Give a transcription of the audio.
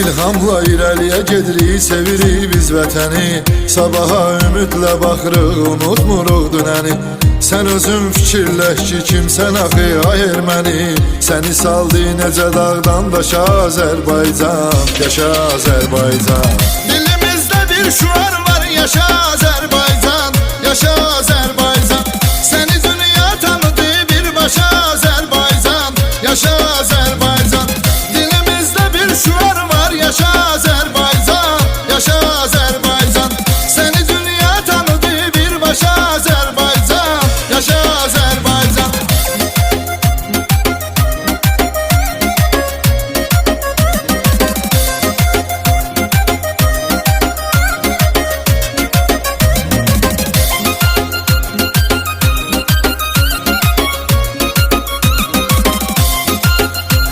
İlhamla irəliyə gedirik, sevirik biz vətəni. Sabaha ümidlə baxırıq, unutmuruq dünəni. Sən özün fikirləş ki, kimsən axı ay erməni. Səni saldı necə dağdan daşa Azərbaycan, yaşa Azərbaycan. Dilimizdə bir şüar var, yaşa Azərbaycan, yaşa Azərbaycan. Səni dünya tanıdı birbaşa Azərbaycan, yaşa Azərbaycan. Dilimizdə bir şüar var, yaşa Azərbaycan.